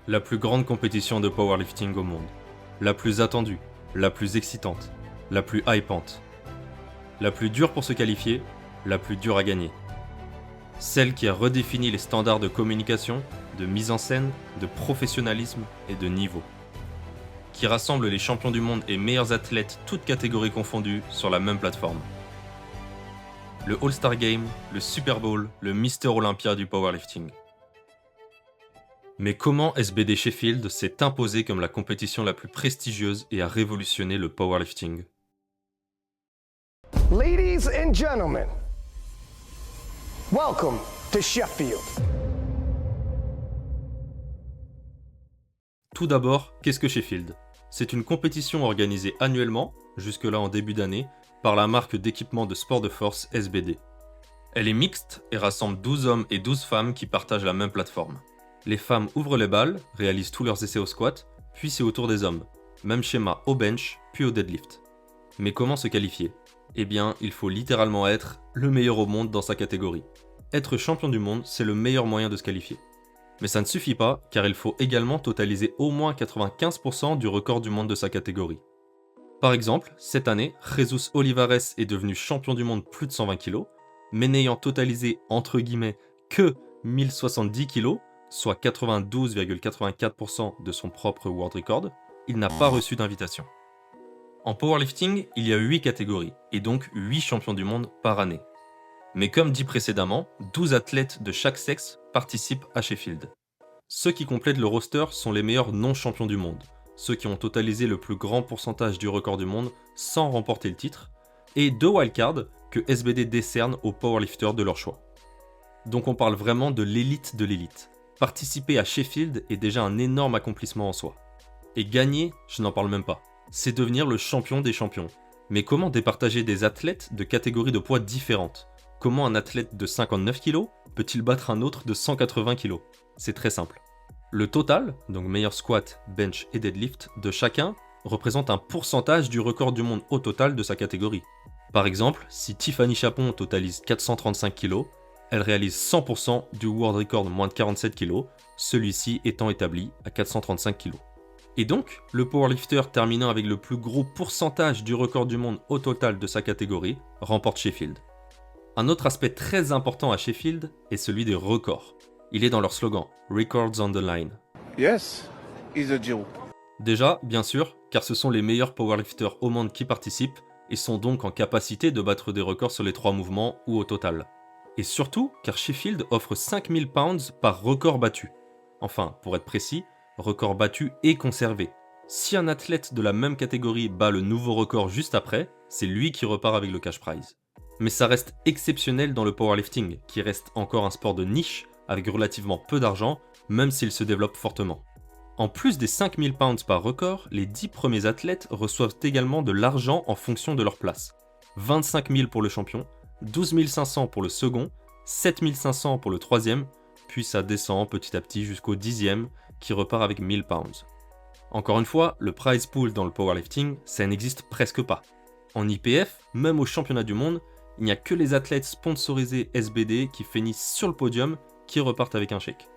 La plus grande compétition de powerlifting au monde. La plus attendue, la plus excitante, la plus hypante. La plus dure pour se qualifier, la plus dure à gagner. Celle qui a redéfini les standards de communication, de mise en scène, de professionnalisme et de niveau. Qui rassemble les champions du monde et meilleurs athlètes, toutes catégories confondues, sur la même plateforme. Le All-Star Game, le Super Bowl, le Mister Olympia du powerlifting. Mais comment SBD Sheffield s'est imposé comme la compétition la plus prestigieuse et a révolutionné le powerlifting? Ladies and gentlemen, welcome to Sheffield. Tout d'abord, qu'est-ce que Sheffield? C'est une compétition organisée annuellement, jusque-là en début d'année, par la marque d'équipement de sport de force SBD. Elle est mixte et rassemble 12 hommes et 12 femmes qui partagent la même plateforme. Les femmes ouvrent les balles, réalisent tous leurs essais au squat, puis c'est au tour des hommes. Même schéma au bench, puis au deadlift. Mais comment se qualifier? Eh bien, il faut littéralement être le meilleur au monde dans sa catégorie. Être champion du monde, c'est le meilleur moyen de se qualifier. Mais ça ne suffit pas, car il faut également totaliser au moins 95% du record du monde de sa catégorie. Par exemple, cette année, Jesus Olivares est devenu champion du monde plus de 120 kg, mais n'ayant totalisé entre guillemets que 1070 kg, soit 92,84% de son propre world record, il n'a pas reçu d'invitation. En powerlifting, il y a 8 catégories, et donc 8 champions du monde par année. Mais comme dit précédemment, 12 athlètes de chaque sexe participent à Sheffield. Ceux qui complètent le roster sont les meilleurs non-champions du monde, ceux qui ont totalisé le plus grand pourcentage du record du monde sans remporter le titre, et 2 wildcards que SBD décerne aux powerlifters de leur choix. Donc on parle vraiment de l'élite de l'élite. Participer à Sheffield est déjà un énorme accomplissement en soi. Et gagner, je n'en parle même pas. C'est devenir le champion des champions. Mais comment départager des athlètes de catégories de poids différentes? Comment un athlète de 59 kg peut-il battre un autre de 180 kg? C'est très simple. Le total, donc meilleur squat, bench et deadlift, de chacun représente un pourcentage du record du monde au total de sa catégorie. Par exemple, si Tiffany Chapon totalise 435 kg, elle réalise 100% du world record moins de 47 kg, celui-ci étant établi à 435 kg. Et donc, le powerlifter terminant avec le plus gros pourcentage du record du monde au total de sa catégorie remporte Sheffield. Un autre aspect très important à Sheffield est celui des records. Il est dans leur slogan « Records on the line ». Yes, he's a Jew. Déjà, bien sûr, car ce sont les meilleurs powerlifters au monde qui participent et sont donc en capacité de battre des records sur les 3 mouvements ou au total. Et surtout, car Sheffield offre 5000 pounds par record battu. Enfin, pour être précis, record battu et conservé. Si un athlète de la même catégorie bat le nouveau record juste après, c'est lui qui repart avec le cash prize. Mais ça reste exceptionnel dans le powerlifting, qui reste encore un sport de niche, avec relativement peu d'argent, même s'il se développe fortement. En plus des 5000 pounds par record, les 10 premiers athlètes reçoivent également de l'argent en fonction de leur place. 25 000 pour le champion, 12 500 pour le second, 7 500 pour le troisième, puis ça descend petit à petit jusqu'au 10e qui repart avec 1000 pounds. Encore une fois, le prize pool dans le powerlifting, ça n'existe presque pas. En IPF, même au championnat du monde, il n'y a que les athlètes sponsorisés SBD qui finissent sur le podium qui repartent avec un chèque.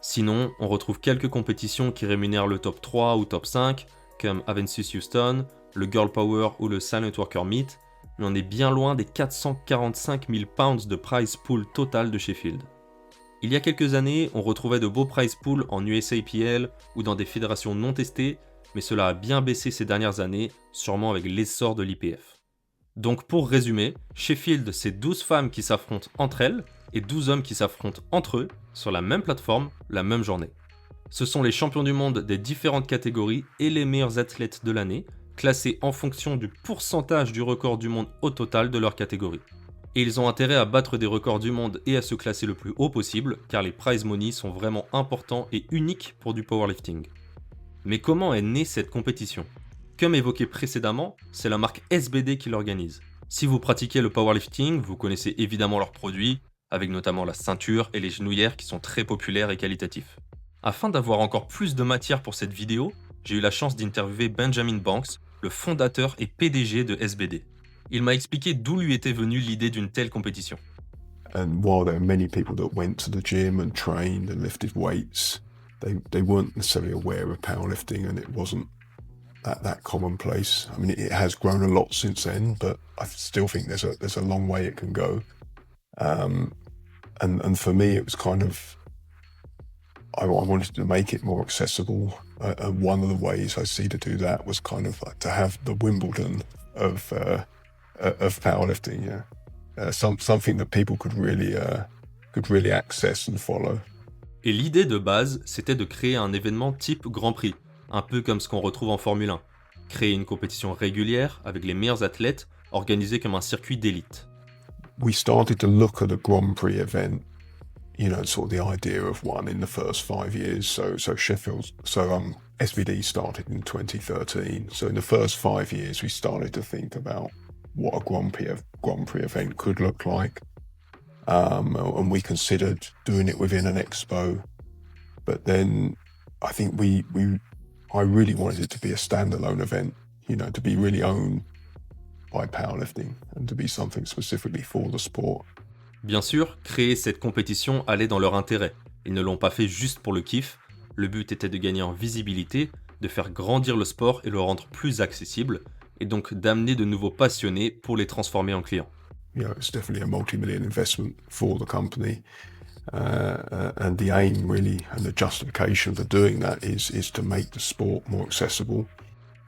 Sinon, on retrouve quelques compétitions qui rémunèrent le top 3 ou top 5, comme Avensis Houston, le Girl Power ou le Silent Worker Meet, mais on est bien loin des 445 000 pounds de prize pool total de Sheffield. Il y a quelques années, on retrouvait de beaux prize pools en USAPL ou dans des fédérations non testées, mais cela a bien baissé ces dernières années, sûrement avec l'essor de l'IPF. Donc pour résumer, Sheffield, c'est 12 femmes qui s'affrontent entre elles et 12 hommes qui s'affrontent entre eux sur la même plateforme, la même journée. Ce sont les champions du monde des différentes catégories et les meilleurs athlètes de l'année, classés en fonction du pourcentage du record du monde au total de leur catégorie. Et ils ont intérêt à battre des records du monde et à se classer le plus haut possible, car les prize money sont vraiment importants et uniques pour du powerlifting. Mais comment est née cette compétition? Comme évoqué précédemment, c'est la marque SBD qui l'organise. Si vous pratiquez le powerlifting, vous connaissez évidemment leurs produits, avec notamment la ceinture et les genouillères qui sont très populaires et qualitatifs. Afin d'avoir encore plus de matière pour cette vidéo, j'ai eu la chance d'interviewer Benjamin Banks, le fondateur et PDG de SBD. Il m'a expliqué d'où lui était venue l'idée d'une telle compétition. And while there are many people that went to the gym and trained and lifted weights, they weren't necessarily aware of powerlifting, and it wasn't that commonplace. I mean, it has grown a lot since then, but I still think there's a long way it can go. And for me, it was kind of, I wanted to make it more accessible. And one of the ways I see to do that was kind of like to have the Wimbledon of powerlifting, something that people could really access and follow. Et l'idée de base, c'était de créer un événement type Grand Prix, un peu comme ce qu'on retrouve en Formule 1. Créer une compétition régulière avec les meilleurs athlètes, organisée comme un circuit d'élite. We started to look at a Grand Prix event, sort of the idea of one in the first 5 years. So SBD started in 2013. So in the first 5 years, we started to think about what a Grand Prix event could look like. And we considered doing it within an expo. But then I think I really wanted it to be a standalone event, to be really owned by powerlifting and to be something specifically for the sport. Bien sûr, créer cette compétition allait dans leur intérêt. Ils ne l'ont pas fait juste pour le kiff. Le but était de gagner en visibilité, de faire grandir le sport et le rendre plus accessible, et donc d'amener de nouveaux passionnés pour les transformer en clients. It's definitely a multi-million investment for the company. And the aim really and the justification for doing that is to make the sport more accessible.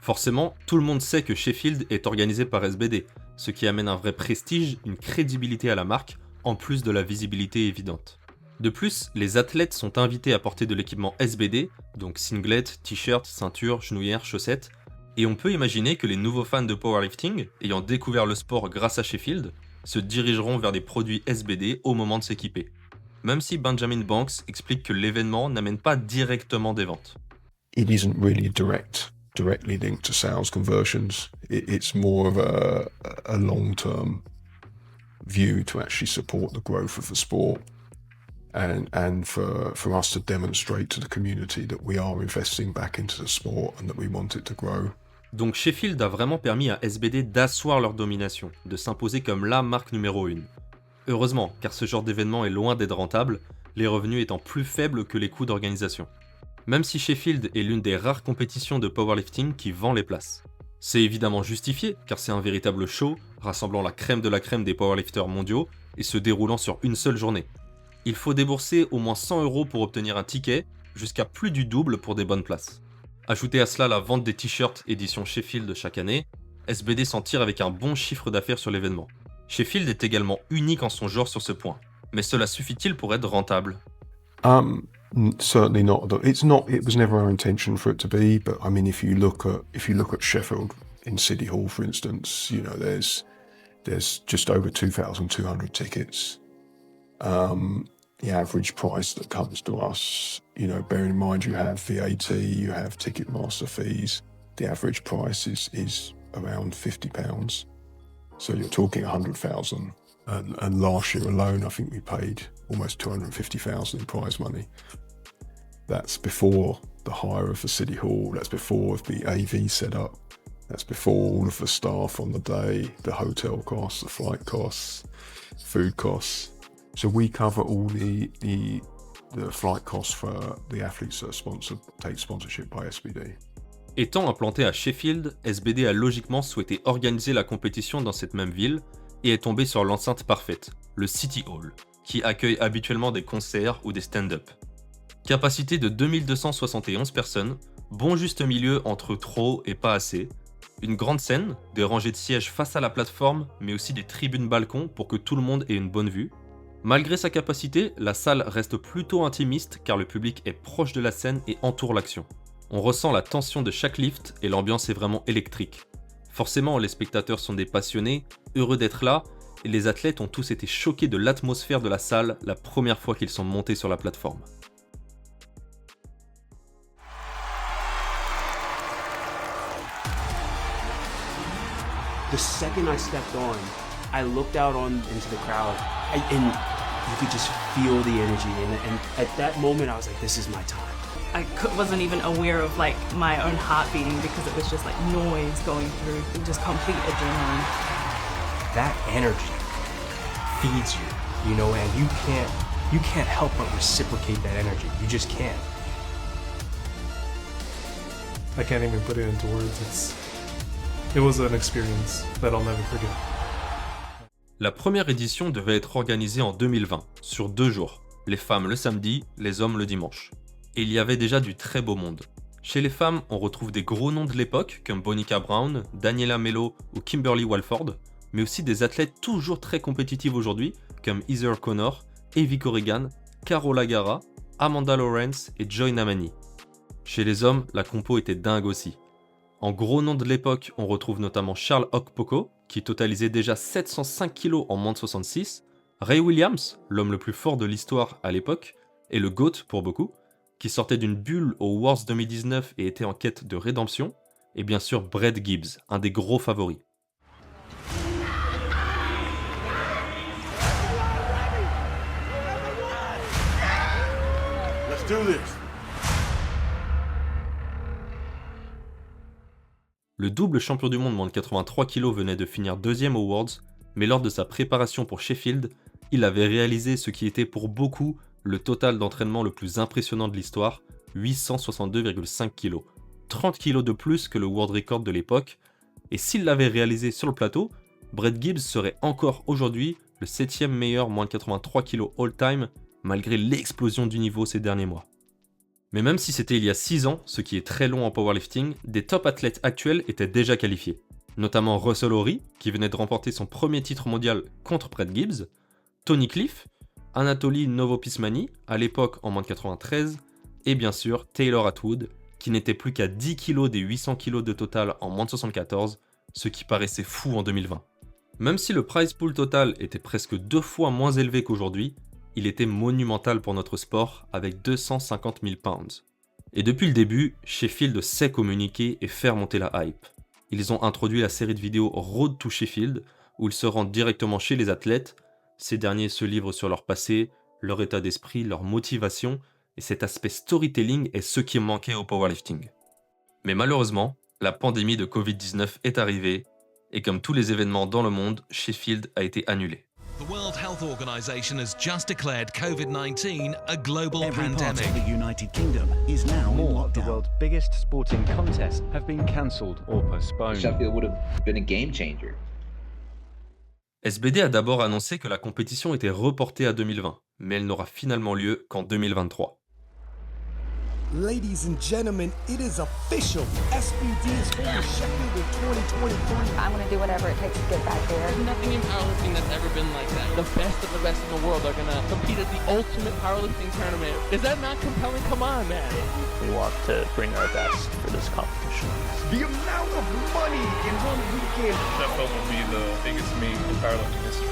Forcément, tout le monde sait que Sheffield est organisé par SBD, ce qui amène un vrai prestige, une crédibilité à la marque, en plus de la visibilité évidente. De plus, les athlètes sont invités à porter de l'équipement SBD, donc singlet, t-shirt, ceinture, genouillère, chaussettes, et on peut imaginer que les nouveaux fans de powerlifting, ayant découvert le sport grâce à Sheffield, se dirigeront vers des produits SBD au moment de s'équiper. Même si Benjamin Banks explique que l'événement n'amène pas directement des ventes. It isn't really directly linked to sales conversions. It's more of a long-term view to actually support the growth of the sport and for us to demonstrate to the community that we are investing back into the sport and that we want it to grow. Donc Sheffield a vraiment permis à SBD d'asseoir leur domination, de s'imposer comme la marque numéro 1. Heureusement, car ce genre d'événement est loin d'être rentable, les revenus étant plus faibles que les coûts d'organisation. Même si Sheffield est l'une des rares compétitions de powerlifting qui vend les places. C'est évidemment justifié, car c'est un véritable show, rassemblant la crème de la crème des powerlifters mondiaux, et se déroulant sur une seule journée. Il faut débourser au moins 100 € pour obtenir un ticket, jusqu'à plus du double pour des bonnes places. Ajoutez à cela la vente des t-shirts édition Sheffield chaque année, SBD s'en tire avec un bon chiffre d'affaires sur l'événement. Sheffield est également unique en son genre sur ce point, mais cela suffit-il pour être rentable? Certainly not. It was never our intention for it to be. But I mean, if you look at Sheffield in City Hall, for instance, there's just over 2,200 tickets. The average price that comes to us, bearing in mind you have VAT, you have Ticketmaster fees. The average price is around £50. So you're talking 100,000. And last year alone, I think we paid almost 250,000 in prize money. That's before the hire of the City Hall, that's before the AV setup, that's before all of the staff on the day, the hotel costs, the flight costs, food costs. So we cover all the flight costs for the athletes that are take sponsorship by SBD. Étant implanté à Sheffield, SBD a logiquement souhaité organiser la compétition dans cette même ville et est tombé sur l'enceinte parfaite, le City Hall, qui accueille habituellement des concerts ou des stand-up. Capacité de 2271 personnes, bon juste milieu entre trop et pas assez, une grande scène, des rangées de sièges face à la plateforme, mais aussi des tribunes balcons pour que tout le monde ait une bonne vue. Malgré sa capacité, la salle reste plutôt intimiste car le public est proche de la scène et entoure l'action. On ressent la tension de chaque lift et l'ambiance est vraiment électrique. Forcément, les spectateurs sont des passionnés, heureux d'être là, et les athlètes ont tous été choqués de l'atmosphère de la salle la première fois qu'ils sont montés sur la plateforme. The second I stepped on, I looked out into the crowd, and you could just feel the energy. And at that moment, I was like, "This is my time." I wasn't even aware of like my own heart beating because it was just like noise going through, just complete adrenaline. That energy feeds you, and you can't help but reciprocate that energy. You just can't. I can't even put it into words. It was an experience that I'll never forget. La première édition devait être organisée en 2020, sur 2 jours, les femmes le samedi, les hommes le dimanche. Et il y avait déjà du très beau monde. Chez les femmes, on retrouve des gros noms de l'époque comme Bonica Brown, Daniela Melo ou Kimberly Walford, mais aussi des athlètes toujours très compétitives aujourd'hui comme Heather Connor, Evie Corrigan, Carola Gara, Amanda Lawrence et Joy Namani. Chez les hommes, la compo était dingue aussi. En gros noms de l'époque, on retrouve notamment Charles Okpoko, qui totalisait déjà 705 kg en moins de 66, Ray Williams, l'homme le plus fort de l'histoire à l'époque, et le GOAT pour beaucoup, qui sortait d'une bulle au Wars 2019 et était en quête de rédemption, et bien sûr Brett Gibbs, un des gros favoris. Let's do this. Le double champion du monde moins de 83 kg venait de finir 2e aux Worlds, mais lors de sa préparation pour Sheffield, il avait réalisé ce qui était pour beaucoup le total d'entraînement le plus impressionnant de l'histoire, 862,5 kg. 30 kg de plus que le world record de l'époque, et s'il l'avait réalisé sur le plateau, Brett Gibbs serait encore aujourd'hui le 7e meilleur moins de 83 kg all-time, malgré l'explosion du niveau ces derniers mois. Mais même si c'était il y a 6 ans, ce qui est très long en powerlifting, des top athlètes actuels étaient déjà qualifiés. Notamment Russell Horry, qui venait de remporter son premier titre mondial contre Brett Gibbs, Tony Cliff, Anatoly Novopismani, à l'époque en moins de 93, et bien sûr Taylor Atwood, qui n'était plus qu'à 10 kg des 800 kg de total en moins de 74, ce qui paraissait fou en 2020. Même si le prize pool total était presque 2 fois moins élevé qu'aujourd'hui, il était monumental pour notre sport avec 250 000 pounds. Et depuis le début, Sheffield sait communiquer et faire monter la hype. Ils ont introduit la série de vidéos Road to Sheffield, où ils se rendent directement chez les athlètes. Ces derniers se livrent sur leur passé, leur état d'esprit, leur motivation, et cet aspect storytelling est ce qui manquait au powerlifting. Mais malheureusement, la pandémie de Covid-19 est arrivée, et comme tous les événements dans le monde, Sheffield a été annulé. The World Health Organization has just declared COVID-19 a global Every part pandemic. of the United Kingdom is now in More of the lockdown. world's biggest sporting contests have been cancelled or postponed. Sheffield would have been a game changer. SBD a d'abord annoncé que la compétition était reportée à 2020, mais elle n'aura finalement lieu qu'en 2023. Ladies and gentlemen, it is official. SBD is going to Sheffield in 2023. I'm going to do whatever it takes to get back there. There's nothing in powerlifting that's ever been like that. The best of the best in the world are going to compete at the ultimate powerlifting tournament. Is that not compelling? Come on, man. We want to bring our best for this competition. The amount of money in one weekend. Sheffield will be the biggest meet in powerlifting history.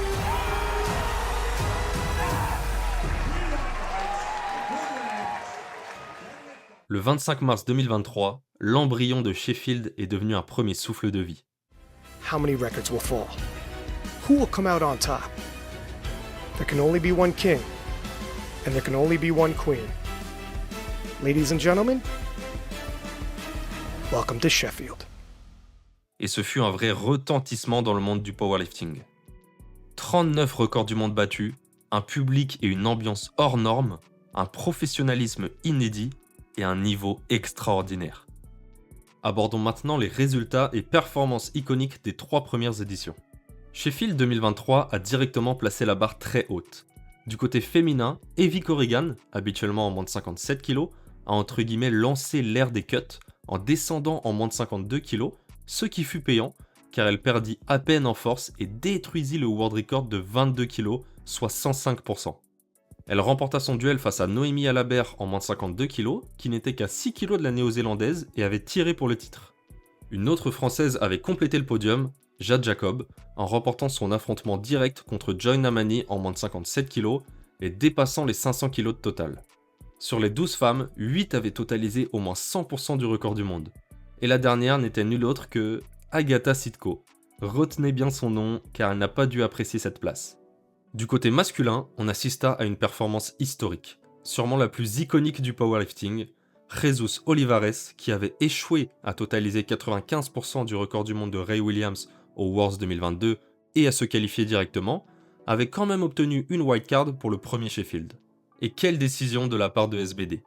Le 25 mars 2023, l'embryon de Sheffield est devenu un premier souffle de vie. How many records will fall? Who will come out on top? There can only be one king, and there can only be one queen. Ladies and gentlemen, welcome to Sheffield. Et ce fut un vrai retentissement dans le monde du powerlifting. 39 records du monde battus, un public et une ambiance hors norme, un professionnalisme inédit et un niveau extraordinaire. Abordons maintenant les résultats et performances iconiques des 3 premières éditions. Sheffield 2023 a directement placé la barre très haute. Du côté féminin, Evie Corrigan, habituellement en moins de 57 kg, a entre guillemets lancé l'ère des cuts en descendant en moins de 52 kg, ce qui fut payant car elle perdit à peine en force et détruisit le world record de 22 kg, soit 105%. Elle remporta son duel face à Noémie Alabert en moins de 52 kg, qui n'était qu'à 6 kg de la néo-zélandaise et avait tiré pour le titre. Une autre française avait complété le podium, Jade Jacob, en remportant son affrontement direct contre Joy Namani en moins de 57 kg et dépassant les 500 kg de total. Sur les 12 femmes, 8 avaient totalisé au moins 100% du record du monde. Et la dernière n'était nulle autre que Agatha Sitko. Retenez bien son nom car elle n'a pas dû apprécier cette place. Du côté masculin, on assista à une performance historique, sûrement la plus iconique du powerlifting, Jesus Olivares, qui avait échoué à totaliser 95% du record du monde de Ray Williams au Wars 2022 et à se qualifier directement, avait quand même obtenu une wildcard pour le premier Sheffield. Et quelle décision de la part de SBD.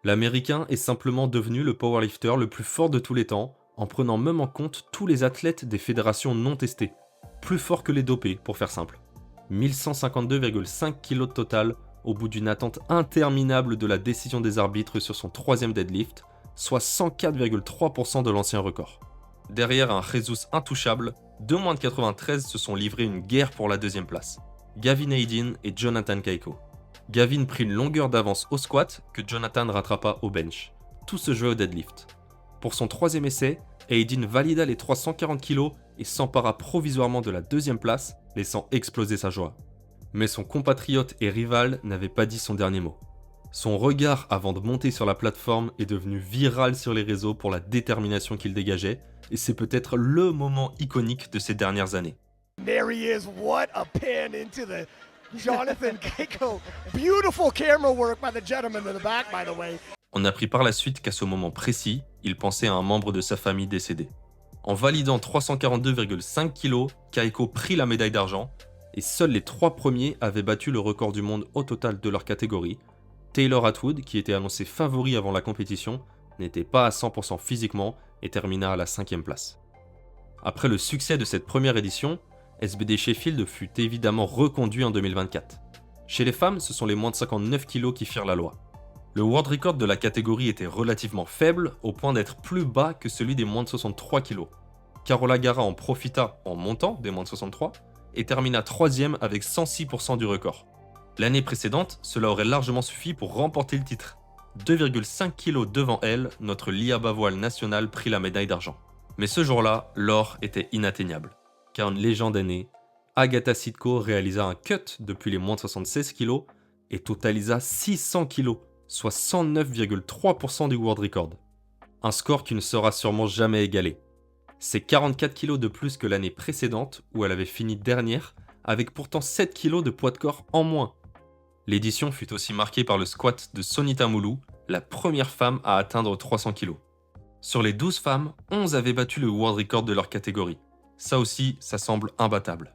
L'Américain est simplement devenu le powerlifter le plus fort de tous les temps, en prenant même en compte tous les athlètes des fédérations non testées. Plus fort que les dopés, pour faire simple. 1152,5 kg de total, au bout d'une attente interminable de la décision des arbitres sur son 3e deadlift, soit 104,3% de l'ancien record. Derrière un Jesus intouchable, 2 moins de 93 se sont livrés une guerre pour la 2e place. Gavin Aydin et Jonathan Kaiko. Gavin prit une longueur d'avance au squat que Jonathan rattrapa au bench. Tout se jouait au deadlift. Pour son 3e essai, Aydin valida les 340 kg et s'empara provisoirement de la 2e place, laissant exploser sa joie. Mais son compatriote et rival n'avait pas dit son dernier mot. Son regard avant de monter sur la plateforme est devenu viral sur les réseaux pour la détermination qu'il dégageait, et c'est peut-être le moment iconique de ces dernières années. There he is, what a pin into the Jonathan Kaiko. Beautiful camera work by the gentleman in the back, by the way. On apprit par la suite qu'à ce moment précis, il pensait à un membre de sa famille décédé. En validant 342,5 kg, Kaiko prit la médaille d'argent, et seuls les 3 premiers avaient battu le record du monde au total de leur catégorie. Taylor Atwood, qui était annoncé favori avant la compétition, n'était pas à 100% physiquement et termina à la 5e place. Après le succès de cette première édition, SBD Sheffield fut évidemment reconduit en 2024. Chez les femmes, ce sont les moins de 59 kg qui firent la loi. Le world record de la catégorie était relativement faible, au point d'être plus bas que celui des moins de 63 kg. Carola Gara en profita en montant des moins de 63 et termina 3e avec 106% du record. L'année précédente, cela aurait largement suffi pour remporter le titre. 2,5 kg devant elle, notre Lia Bavoil nationale prit la médaille d'argent. Mais ce jour-là, l'or était inatteignable. Car une légende est née, Agatha Sitko réalisa un cut depuis les moins de 76 kg et totalisa 600 kg, soit 109,3% du world record. Un score qui ne sera sûrement jamais égalé. C'est 44 kg de plus que l'année précédente où elle avait fini dernière, avec pourtant 7 kg de poids de corps en moins. L'édition fut aussi marquée par le squat de Sonita Moulou, la première femme à atteindre 300 kg. Sur les 12 femmes, 11 avaient battu le world record de leur catégorie. Ça aussi, ça semble imbattable.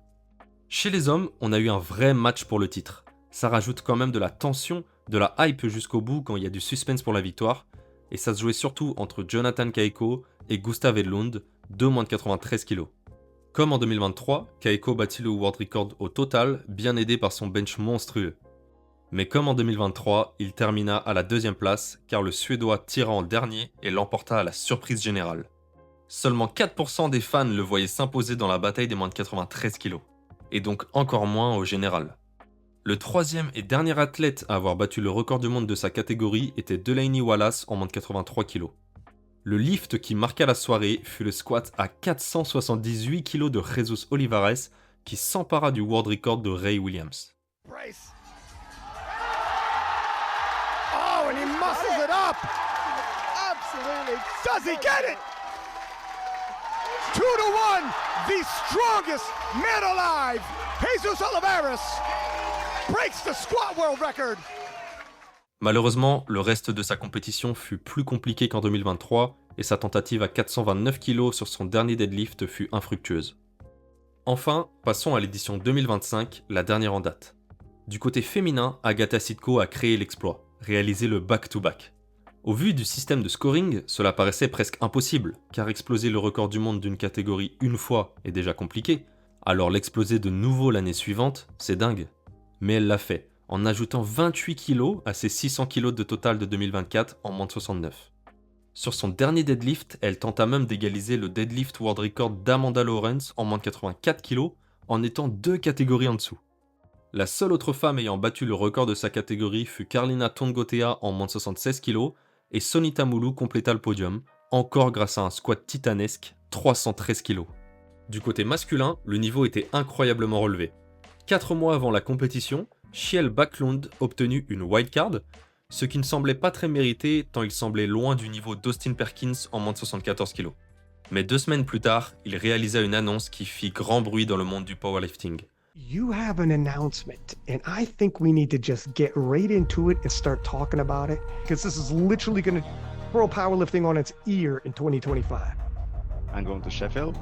Chez les hommes, on a eu un vrai match pour le titre. Ça rajoute quand même de la tension, de la hype jusqu'au bout quand il y a du suspense pour la victoire, et ça se jouait surtout entre Jonathan Kaiko et Gustav Edlund, 2 moins de 93 kg. Comme en 2023, Kaiko battit le world record au total, bien aidé par son bench monstrueux. Mais comme en 2023, il termina à la 2e place, car le Suédois tira en dernier et l'emporta à la surprise générale. Seulement 4% des fans le voyaient s'imposer dans la bataille des moins de 93 kg, et donc encore moins au général. Le 3e et dernier athlète à avoir battu le record du monde de sa catégorie était Delaney Wallace en moins de 83 kg. Le lift qui marqua la soirée fut le squat à 478 kg de Jesus Olivares qui s'empara du world record de Ray Williams. Brace. Oh, and he muscles it up. Absolutely. Does he get it? 2-1, the strongest man alive, Jesus Olivares, breaks the squat world record. Malheureusement, le reste de sa compétition fut plus compliqué qu'en 2023 et sa tentative à 429 kg sur son dernier deadlift fut infructueuse. Enfin, passons à l'édition 2025, la dernière en date. Du côté féminin, Agatha Sitko a créé l'exploit, réalisé le back-to-back. Au vu du système de scoring, cela paraissait presque impossible, car exploser le record du monde d'une catégorie une fois est déjà compliqué, alors l'exploser de nouveau l'année suivante, c'est dingue. Mais elle l'a fait, en ajoutant 28 kg à ses 600 kg de total de 2024 en moins de 69. Sur son dernier deadlift, elle tenta même d'égaliser le deadlift world record d'Amanda Lawrence en moins de 84 kg, en étant 2 catégories en dessous. La seule autre femme ayant battu le record de sa catégorie fut Carlina Tongotea en moins de 76 kg, et Sonita Moulou compléta le podium, encore grâce à un squat titanesque, 313 kg. Du côté masculin, le niveau était incroyablement relevé. 4 mois avant la compétition, Kjell Backlund obtenu une wildcard, ce qui ne semblait pas très mérité tant il semblait loin du niveau d'Austin Perkins en moins de 74 kg. Mais 2 semaines plus tard, il réalisa une annonce qui fit grand bruit dans le monde du powerlifting. You have an announcement, and I think we need to just get right into it and start talking about it, because this is literally going to throw powerlifting on its ear in 2025. I'm going to Sheffield,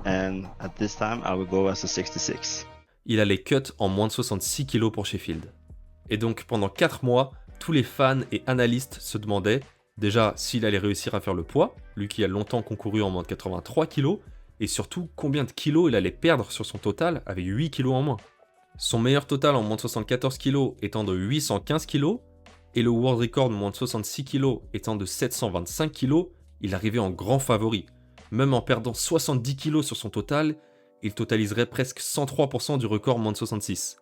and at this time I will go as a 66. Il allait cut en moins de 66 kg pour Sheffield. Et donc pendant 4 mois, tous les fans et analystes se demandaient déjà s'il allait réussir à faire le poids, lui qui a longtemps concouru en moins de 83 kg, et surtout combien de kilos il allait perdre sur son total avec 8 kg en moins. Son meilleur total en moins de 74 kg étant de 815 kg, et le world record moins de 66 kg étant de 725 kg, il arrivait en grand favori. Même en perdant 70 kg sur son total, il totaliserait presque 103% du record moins de 66.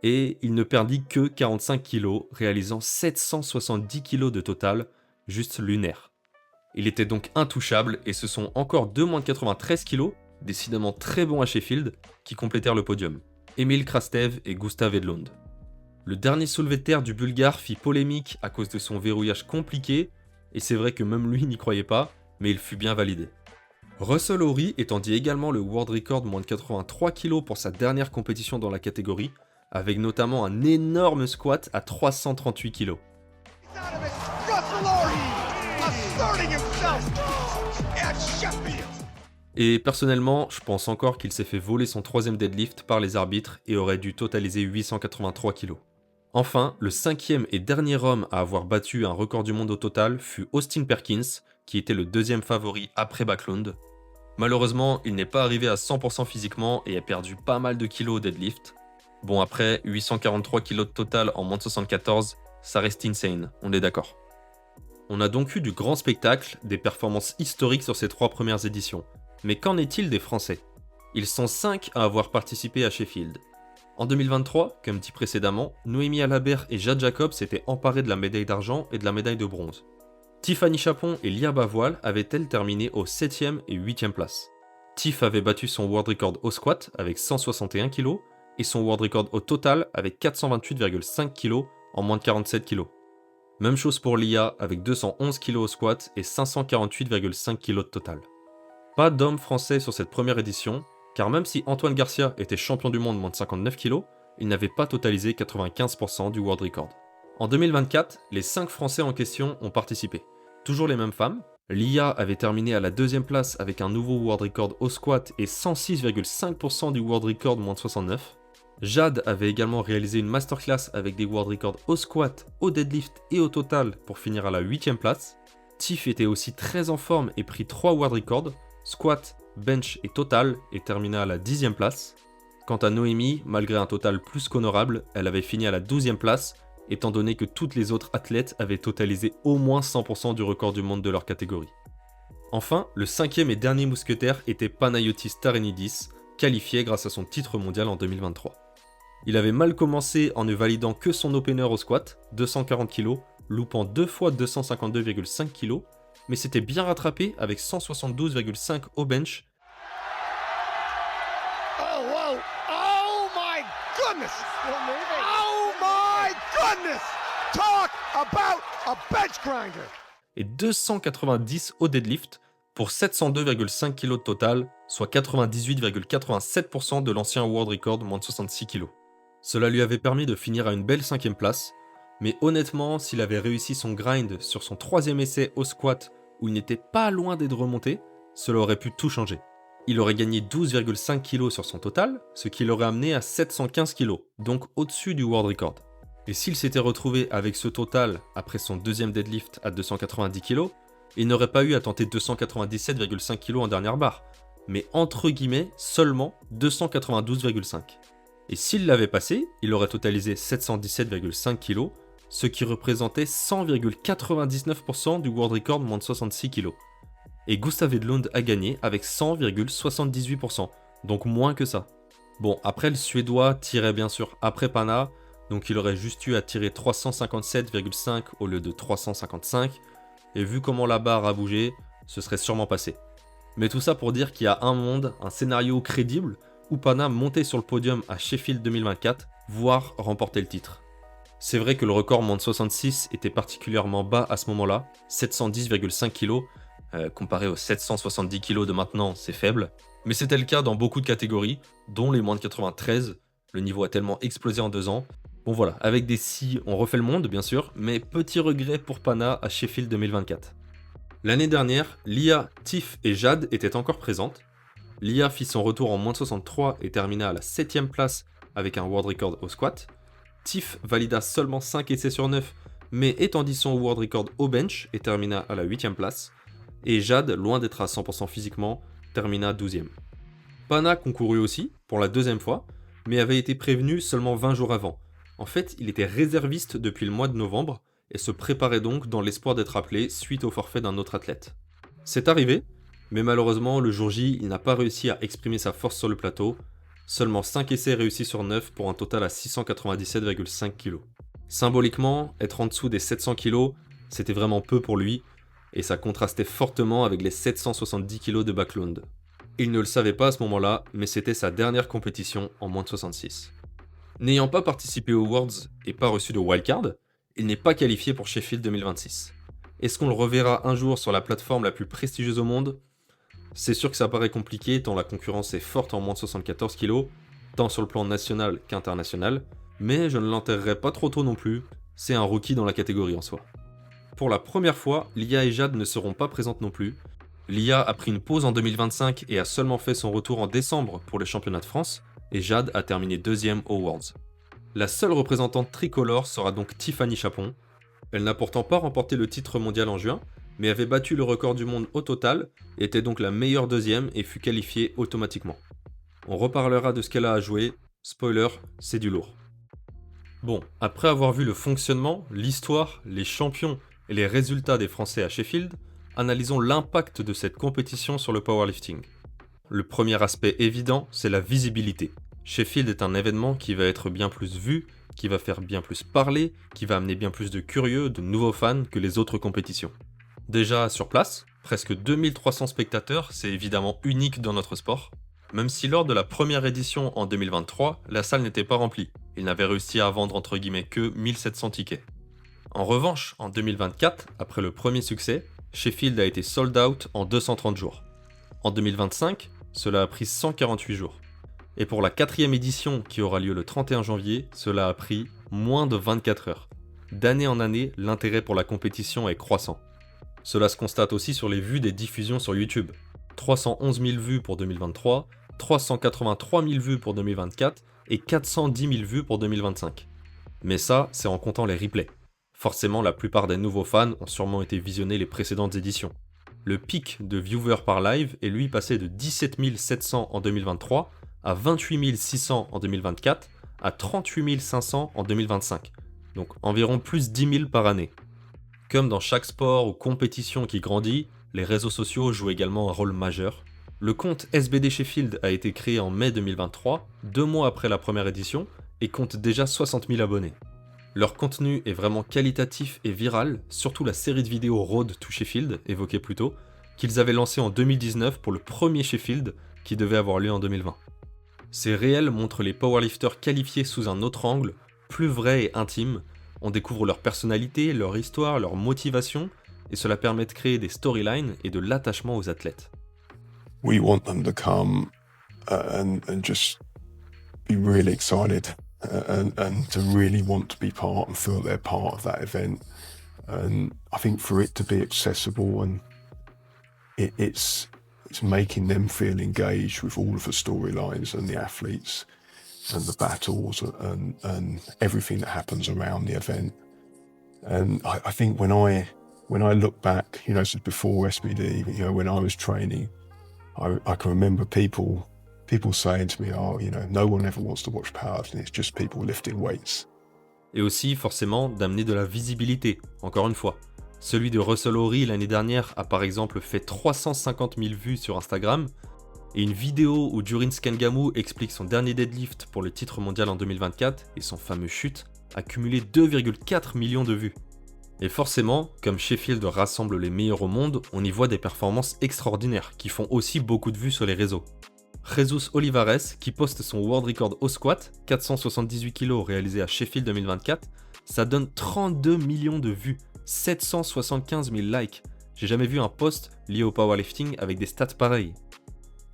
Et il ne perdit que 45 kg, réalisant 770 kg de total, juste lunaire. Il était donc intouchable et ce sont encore deux moins de 93 kg, décidément très bons à Sheffield, qui complétèrent le podium. Emil Krastev et Gustav Edlund. Le dernier soulevé de terre du Bulgare fit polémique à cause de son verrouillage compliqué, et c'est vrai que même lui n'y croyait pas, mais il fut bien validé. Russell Horry étendit également le world record moins de 83 kg pour sa dernière compétition dans la catégorie, avec notamment un énorme squat à 338 kg. Et personnellement, je pense encore qu'il s'est fait voler son troisième deadlift par les arbitres et aurait dû totaliser 883 kg. Enfin, le cinquième et dernier homme à avoir battu un record du monde au total fut Austin Perkins, qui était le deuxième favori après Backlund. Malheureusement, il n'est pas arrivé à 100% physiquement et a perdu pas mal de kilos au deadlift. Bon après, 843 kg de total en moins de 74, ça reste insane, on est d'accord. On a donc eu du grand spectacle, des performances historiques sur ces 3 premières éditions. Mais qu'en est-il des Français ? Ils sont 5 à avoir participé à Sheffield. En 2023, comme dit précédemment, Noémie Alabert et Jade Jacobs s'étaient emparés de la médaille d'argent et de la médaille de bronze. Tiffany Chapon et Lia Bavoil avaient-elles terminé aux 7e et 8e places. Tiff avait battu son world record au squat avec 161 kg et son world record au total avec 428,5 kg en moins de 47 kg. Même chose pour Lia avec 211 kg au squat et 548,5 kg de total. Pas d'homme français sur cette première édition, car même si Antoine Garcia était champion du monde moins de 59 kg, il n'avait pas totalisé 95% du world record. En 2024, les 5 Français en question ont participé. Toujours les mêmes femmes. Lia avait terminé à la 2e place avec un nouveau world record au squat et 106,5% du world record moins de 69. Jade avait également réalisé une masterclass avec des world records au squat, au deadlift et au total pour finir à la 8e place. Tiff était aussi très en forme et prit 3 world records, squat, bench et total, et termina à la 10e place. Quant à Noémie, malgré un total plus qu'honorable, elle avait fini à la 12e place, étant donné que toutes les autres athlètes avaient totalisé au moins 100% du record du monde de leur catégorie. Enfin, le 5e et dernier mousquetaire était Panayotis Starenidis, qualifié grâce à son titre mondial en 2023. Il avait mal commencé en ne validant que son opener au squat, 240 kg, loupant 2 fois 252,5 kg, mais s'était bien rattrapé avec 172,5 au bench. Oh, whoa! Oh my goodness! Oh my goodness! Talk about a bench grinder! Et 290 au deadlift pour 702,5 kg de total, soit 98,87% de l'ancien world record moins de 66 kg. Cela lui avait permis de finir à une belle 5e place, mais honnêtement, s'il avait réussi son grind sur son 3e essai au squat où il n'était pas loin d'être remonté, cela aurait pu tout changer. Il aurait gagné 12,5 kg sur son total, ce qui l'aurait amené à 715 kg, donc au-dessus du world record. Et s'il s'était retrouvé avec ce total après son 2e deadlift à 290 kg, il n'aurait pas eu à tenter 297,5 kg en dernière barre, mais entre guillemets seulement 292,5. Et s'il l'avait passé, il aurait totalisé 717,5 kg, ce qui représentait 100,99% du world record moins de 66 kg. Et Gustav Edlund a gagné avec 100,78%, donc moins que ça. Bon, après le Suédois tirait bien sûr après Pana, donc il aurait juste eu à tirer 357,5 au lieu de 355, et vu comment la barre a bougé, ce serait sûrement passé. Mais tout ça pour dire qu'il y a un monde, un scénario crédible, où Pana montait sur le podium à Sheffield 2024, voire remporter le titre. C'est vrai que le record moins de 66 était particulièrement bas à ce moment-là, 710,5 kg, comparé aux 770 kg de maintenant, c'est faible, mais c'était le cas dans beaucoup de catégories, dont les moins de 93, le niveau a tellement explosé en 2 ans. Bon voilà, avec des si, on refait le monde bien sûr, mais petit regret pour Pana à Sheffield 2024. L'année dernière, Lia, Tiff et Jade étaient encore présentes. Lia fit son retour en moins de 63 et termina à la 7e place avec un world record au squat. Tiff valida seulement 5 essais sur 9, mais étendit son world record au bench et termina à la 8ème place, et Jad, loin d'être à 100% physiquement, termina 12ème. Pana concourut aussi, pour la 2ème fois, mais avait été prévenu seulement 20 jours avant. En fait, il était réserviste depuis le mois de novembre, et se préparait donc dans l'espoir d'être appelé suite au forfait d'un autre athlète. C'est arrivé, mais malheureusement, le jour J, il n'a pas réussi à exprimer sa force sur le plateau, seulement 5 essais réussis sur 9 pour un total à 697,5 kg. Symboliquement, être en dessous des 700 kg, c'était vraiment peu pour lui, et ça contrastait fortement avec les 770 kg de Backlund. Il ne le savait pas à ce moment-là, mais c'était sa dernière compétition en moins de 66. N'ayant pas participé aux Worlds et pas reçu de wildcard, il n'est pas qualifié pour Sheffield 2026. Est-ce qu'on le reverra un jour sur la plateforme la plus prestigieuse au monde ? C'est sûr que ça paraît compliqué tant la concurrence est forte en moins de 74 kg, tant sur le plan national qu'international, mais je ne l'enterrerai pas trop tôt non plus, c'est un rookie dans la catégorie en soi. Pour la première fois, Lia et Jad ne seront pas présentes non plus. Lia a pris une pause en 2025 et a seulement fait son retour en décembre pour les championnats de France, et Jad a terminé 2ème aux Worlds. La seule représentante tricolore sera donc Tiffany Chapon. Elle n'a pourtant pas remporté le titre mondial en juin, mais avait battu le record du monde au total, était donc la meilleure 2ème et fut qualifiée automatiquement. On reparlera de ce qu'elle a à jouer, spoiler, c'est du lourd. Bon, après avoir vu le fonctionnement, l'histoire, les champions et les résultats des Français à Sheffield, analysons l'impact de cette compétition sur le powerlifting. Le premier aspect évident, c'est la visibilité. Sheffield est un événement qui va être bien plus vu, qui va faire bien plus parler, qui va amener bien plus de curieux, de nouveaux fans que les autres compétitions. Déjà sur place, presque 2300 spectateurs, c'est évidemment unique dans notre sport. Même si lors de la première édition en 2023, la salle n'était pas remplie, il n'avait réussi à vendre entre guillemets que 1700 tickets. En revanche, en 2024, après le premier succès, Sheffield a été sold out en 230 jours. En 2025, cela a pris 148 jours. Et pour la 4ème édition qui aura lieu le 31 janvier, cela a pris moins de 24 heures. D'année en année, l'intérêt pour la compétition est croissant. Cela se constate aussi sur les vues des diffusions sur YouTube. 311 000 vues pour 2023, 383 000 vues pour 2024 et 410 000 vues pour 2025. Mais ça, c'est en comptant les replays. Forcément, la plupart des nouveaux fans ont sûrement été visionnés les précédentes éditions. Le pic de viewers par live est lui passé de 17 700 en 2023 à 28 600 en 2024 à 38 500 en 2025. Donc environ plus 10 000 par année. Comme dans chaque sport ou compétition qui grandit, les réseaux sociaux jouent également un rôle majeur. Le compte SBD Sheffield a été créé en mai 2023, 2 mois après la première édition, et compte déjà 60 000 abonnés. Leur contenu est vraiment qualitatif et viral, surtout la série de vidéos Road to Sheffield, évoquée plus tôt, qu'ils avaient lancée en 2019 pour le premier Sheffield, qui devait avoir lieu en 2020. Ces réels montrent les powerlifters qualifiés sous un autre angle, plus vrai et intime. On découvre leur personnalité, leur histoire, leur motivation, et cela permet de créer des storylines et de l'attachement aux athlètes. We want them to come and just be really excited and to really want to be part and feel they're part of that event. And I think for it to be accessible and it's making them feel engaged with all of the storylines and the athletes and the battles and everything that happens around the event. And I think when I look back, you know, so before SBD, you know, when I was training, I can remember people saying to me, oh, you know, no one ever wants to watch powerlifting, it's just people lifting weights. Et aussi, forcément, d'amener de la visibilité, encore une fois. Celui de Russell Horry l'année dernière a par exemple fait 350 000 vues sur Instagram, et une vidéo où Durin Skengamu explique son dernier deadlift pour le titre mondial en 2024 et son fameux chute a cumulé 2,4 millions de vues. Et forcément, comme Sheffield rassemble les meilleurs au monde, on y voit des performances extraordinaires qui font aussi beaucoup de vues sur les réseaux. Jesus Olivares, qui poste son world record au squat, 478 kg réalisé à Sheffield 2024, ça donne 32 millions de vues, 775 000 likes. J'ai jamais vu un post lié au powerlifting avec des stats pareilles.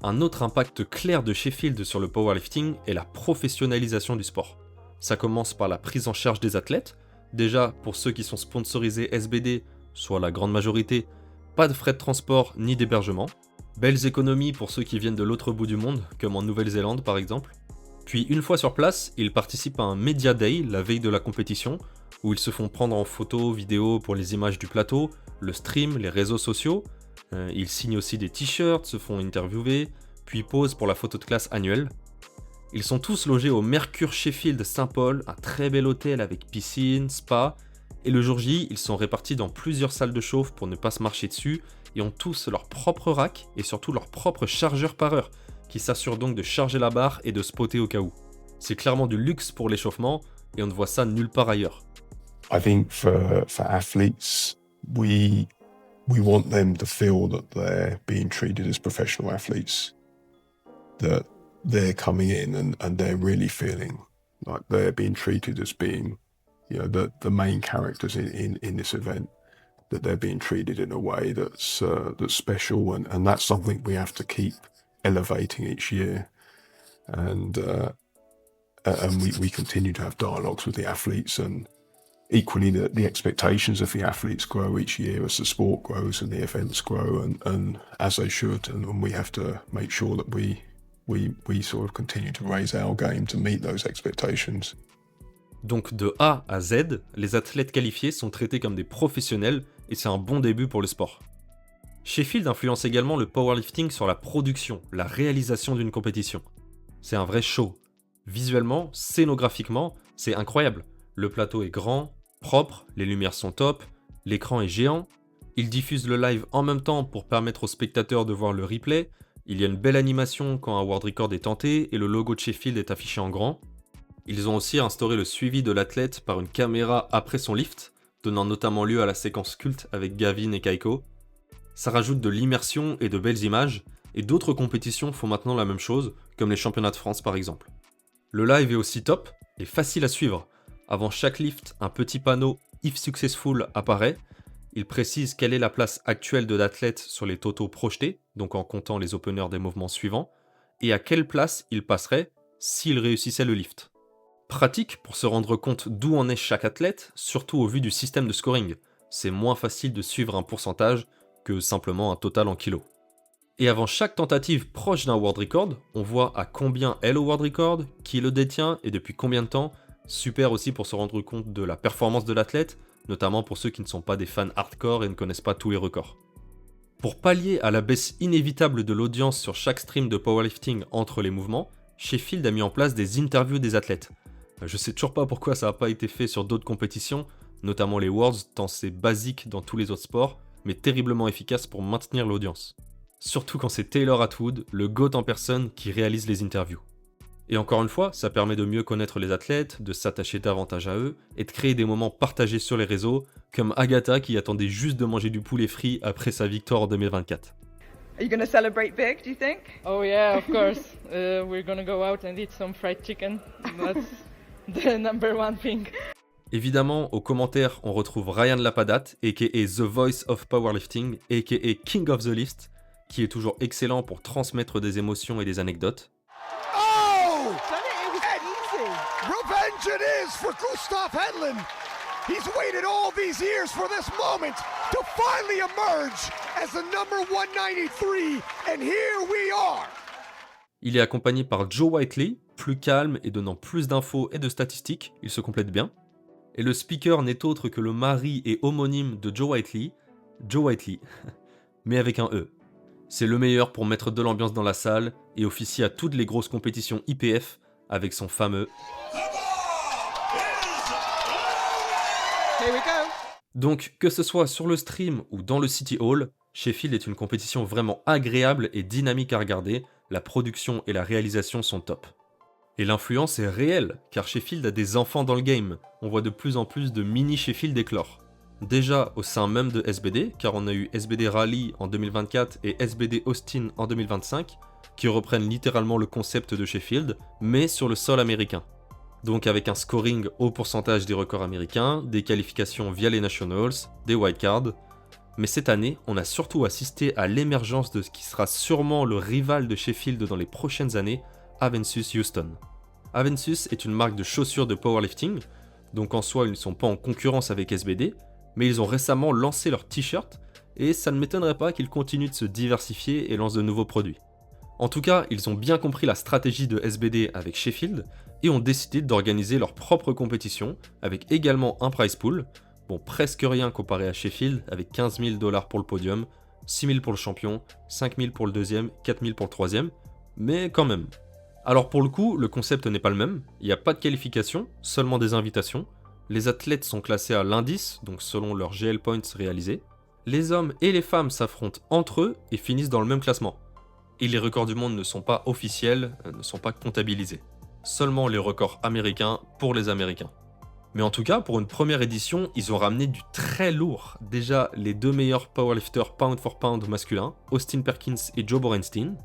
Un autre impact clair de Sheffield sur le powerlifting est la professionnalisation du sport. Ça commence par la prise en charge des athlètes. Déjà, pour ceux qui sont sponsorisés SBD, soit la grande majorité, pas de frais de transport ni d'hébergement. Belles économies pour ceux qui viennent de l'autre bout du monde, comme en Nouvelle-Zélande par exemple. Puis une fois sur place, ils participent à un Media Day la veille de la compétition, où ils se font prendre en photo, vidéo pour les images du plateau, le stream, les réseaux sociaux. Ils signent aussi des t-shirts, se font interviewer, puis posent pour la photo de classe annuelle. Ils sont tous logés au Mercure Sheffield Saint-Paul, un très bel hôtel avec piscine, spa, et le jour J, ils sont répartis dans plusieurs salles de chauffe pour ne pas se marcher dessus, et ont tous leur propre rack et surtout leur propre chargeur par heure, qui s'assure donc de charger la barre et de spotter au cas où. C'est clairement du luxe pour l'échauffement, et on ne voit ça nulle part ailleurs. I think for athletes, we want them to feel that they're being treated as professional athletes, that they're coming in and they're really feeling like they're being treated as being, you know, the main characters in this event, that they're being treated in a way that's special, and that's something we have to keep elevating each year, and we continue to have dialogues with the athletes, and equally the expectations of the athletes grow each year as the sport grows and the events grow, and as they should, and we have to make sure that we sort of continue to raise our game to meet those expectations. Donc de A à Z, les athlètes qualifiés sont traités comme des professionnels et c'est un bon début pour le sport. Sheffield influence également le powerlifting sur la production, la réalisation d'une compétition. C'est un vrai show. Visuellement, scénographiquement, c'est incroyable. Le plateau est grand, propre, les lumières sont top, l'écran est géant. Ils diffusent le live en même temps pour permettre aux spectateurs de voir le replay. Il y a une belle animation quand un world record est tenté et le logo de Sheffield est affiché en grand. Ils ont aussi instauré le suivi de l'athlète par une caméra après son lift, donnant notamment lieu à la séquence culte avec Gavin et Kaiko. Ça rajoute de l'immersion et de belles images, et d'autres compétitions font maintenant la même chose, comme les championnats de France par exemple. Le live est aussi top et facile à suivre. Avant chaque lift, un petit panneau « If successful » apparaît. Il précise quelle est la place actuelle de l'athlète sur les totaux projetés, donc en comptant les openers des mouvements suivants, et à quelle place il passerait s'il réussissait le lift. Pratique pour se rendre compte d'où en est chaque athlète, surtout au vu du système de scoring. C'est moins facile de suivre un pourcentage que simplement un total en kilos. Et avant chaque tentative proche d'un world record, on voit à combien est le world record, qui le détient et depuis combien de temps. Super aussi pour se rendre compte de la performance de l'athlète, notamment pour ceux qui ne sont pas des fans hardcore et ne connaissent pas tous les records. Pour pallier à la baisse inévitable de l'audience sur chaque stream de powerlifting entre les mouvements, Sheffield a mis en place des interviews des athlètes. Je sais toujours pas pourquoi ça n'a pas été fait sur d'autres compétitions, notamment les Worlds, tant c'est basique dans tous les autres sports, mais terriblement efficace pour maintenir l'audience. Surtout quand c'est Taylor Atwood, le GOAT en personne, qui réalise les interviews. Et encore une fois, ça permet de mieux connaître les athlètes, de s'attacher davantage à eux, et de créer des moments partagés sur les réseaux, comme Agatha qui attendait juste de manger du poulet frit après sa victoire en 2024. Are you going to celebrate big, do you think? Oh yeah, of course. We're going to go out and eat some fried chicken. That's the number one thing. Évidemment, aux commentaires, on retrouve Ryan Lapadat, aka The Voice of Powerlifting, aka King of the List, qui est toujours excellent pour transmettre des émotions et des anecdotes. Oh! Revenge it is for Gustav Hedlund. He's waited all these years for this moment to finally emerge as the number 193, and here we are. Il est accompagné par Joe Whiteley, plus calme et donnant plus d'infos et de statistiques, il se complète bien. Et le speaker n'est autre que le mari et homonyme de Joe Whiteley, mais avec un E. C'est le meilleur pour mettre de l'ambiance dans la salle et officier à toutes les grosses compétitions IPF avec son fameux Here we go. Donc, que ce soit sur le stream ou dans le City Hall, Sheffield est une compétition vraiment agréable et dynamique à regarder, la production et la réalisation sont top. Et l'influence est réelle, car Sheffield a des enfants dans le game, on voit de plus en plus de mini Sheffield éclore. Déjà au sein même de SBD, car on a eu SBD Rally en 2024 et SBD Austin en 2025, qui reprennent littéralement le concept de Sheffield, mais sur le sol américain. Donc avec un scoring au pourcentage des records américains, des qualifications via les Nationals, des wildcards. Mais cette année, on a surtout assisté à l'émergence de ce qui sera sûrement le rival de Sheffield dans les prochaines années, Avensus Houston. Avensus est une marque de chaussures de powerlifting, donc en soi ils ne sont pas en concurrence avec SBD, mais ils ont récemment lancé leur t-shirt, et ça ne m'étonnerait pas qu'ils continuent de se diversifier et lancent de nouveaux produits. En tout cas, ils ont bien compris la stratégie de SBD avec Sheffield et ont décidé d'organiser leur propre compétition avec également un prize pool. Bon, presque rien comparé à Sheffield avec 15 000 $ pour le podium, 6 000 pour le champion, 5 000 pour le deuxième, 4 000 pour le troisième, mais quand même. Alors pour le coup, le concept n'est pas le même, il n'y a pas de qualification, seulement des invitations. Les athlètes sont classés à l'indice, donc selon leur GL points réalisés. Les hommes et les femmes s'affrontent entre eux et finissent dans le même classement. Et les records du monde ne sont pas officiels, ne sont pas comptabilisés. Seulement les records américains pour les Américains. Mais en tout cas, pour une première édition, ils ont ramené du très lourd. Déjà, les 2 meilleurs powerlifters pound for pound masculins, Austin Perkins et Joe Borenstein.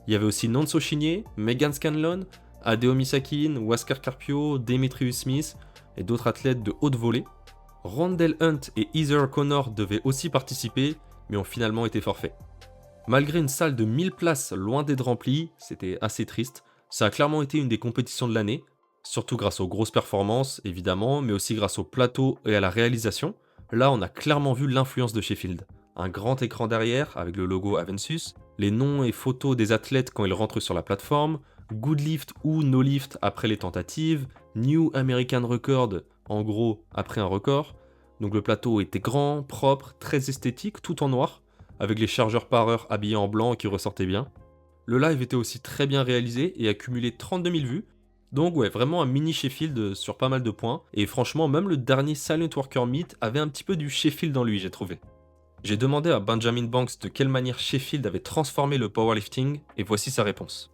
Il y avait aussi Nonso Shinie, Megan Scanlon, Adeo Misakin, Wasker Carpio, Demetrius Smith et d'autres athlètes de haute volée. Rondell Hunt et Heather Connor devaient aussi participer, mais ont finalement été forfaits. Malgré une salle de 1000 places loin d'être remplie, c'était assez triste, ça a clairement été une des compétitions de l'année, surtout grâce aux grosses performances, évidemment, mais aussi grâce au plateau et à la réalisation. Là, on a clairement vu l'influence de Sheffield. Un grand écran derrière, avec le logo Avensus, les noms et photos des athlètes quand ils rentrent sur la plateforme, good lift ou no lift après les tentatives, New American Record, en gros, après un record. Donc le plateau était grand, propre, très esthétique, tout en noir, avec les chargeurs par heure habillés en blanc qui ressortaient bien. Le live était aussi très bien réalisé et a cumulé 32 000 vues. Donc ouais, vraiment un mini Sheffield sur pas mal de points. Et franchement, même le dernier Silent Worker Meet avait un petit peu du Sheffield en lui, j'ai trouvé. J'ai demandé à Benjamin Banks de quelle manière Sheffield avait transformé le powerlifting, et voici sa réponse.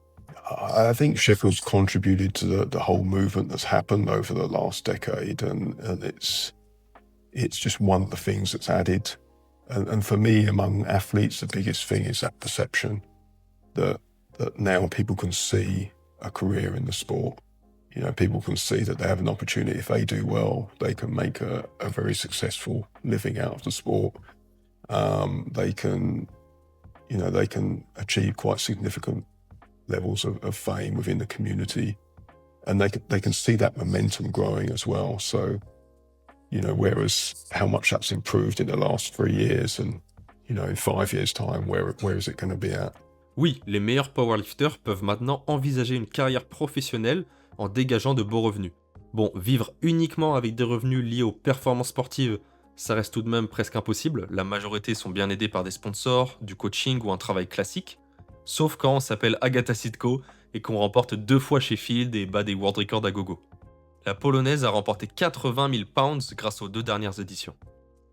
I think Sheffield's contributed to the whole movement that's happened over the last decade, and it's just one of the things that's added. And for me, among athletes, the biggest thing is that perception that now people can see a career in the sport. You know, people can see that they have an opportunity. If they do well, they can make a very successful living out of the sport. They can achieve quite significant levels of fame within the community, and they can see that momentum growing as well. So, you know, whereas how much that's improved in the last 3 years, and you know, in 5 years' time, where is it going to be at? Oui, les meilleurs powerlifters peuvent maintenant envisager une carrière professionnelle en dégageant de beaux revenus. Bon, vivre uniquement avec des revenus liés aux performances sportives, ça reste tout de même presque impossible. La majorité sont bien aidés par des sponsors, du coaching ou un travail classique. Sauf quand on s'appelle Agata Sitko et qu'on remporte 2 fois Sheffield et bat des world records à gogo. La Polonaise a remporté 80 000 pounds grâce aux 2 dernières éditions.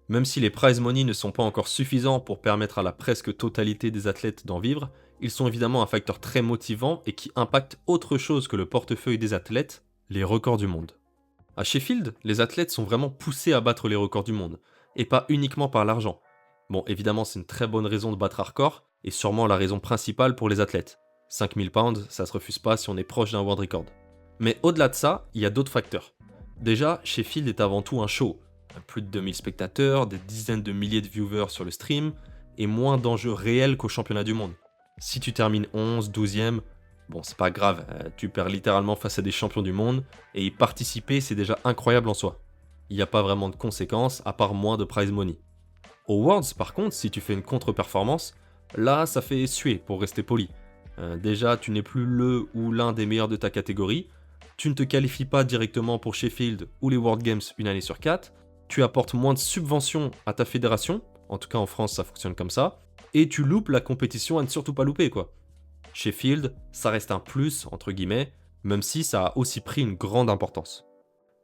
Même si les prize money ne sont pas encore suffisants pour permettre à la presque totalité des athlètes d'en vivre, ils sont évidemment un facteur très motivant et qui impacte autre chose que le portefeuille des athlètes, les records du monde. À Sheffield, les athlètes sont vraiment poussés à battre les records du monde, et pas uniquement par l'argent. Bon, évidemment, c'est une très bonne raison de battre un record, et sûrement la raison principale pour les athlètes. 5000 pounds, ça se refuse pas si on est proche d'un world record. Mais au-delà de ça, il y a d'autres facteurs. Déjà, Sheffield est avant tout un show. Plus de 2000 spectateurs, des dizaines de milliers de viewers sur le stream, et moins d'enjeux réels qu'au championnat du monde. Si tu termines 11, 12e, bon c'est pas grave, tu perds littéralement face à des champions du monde, et y participer c'est déjà incroyable en soi. Il n'y a pas vraiment de conséquences, à part moins de prize money. Aux Worlds par contre, si tu fais une contre-performance, là ça fait suer pour rester poli. Déjà tu n'es plus le ou l'un des meilleurs de ta catégorie, tu ne te qualifies pas directement pour Sheffield ou les World Games une année sur 4, tu apportes moins de subventions à ta fédération, en tout cas en France ça fonctionne comme ça, et tu loupes la compétition à ne surtout pas louper quoi. Sheffield, ça reste un plus, entre guillemets, même si ça a aussi pris une grande importance.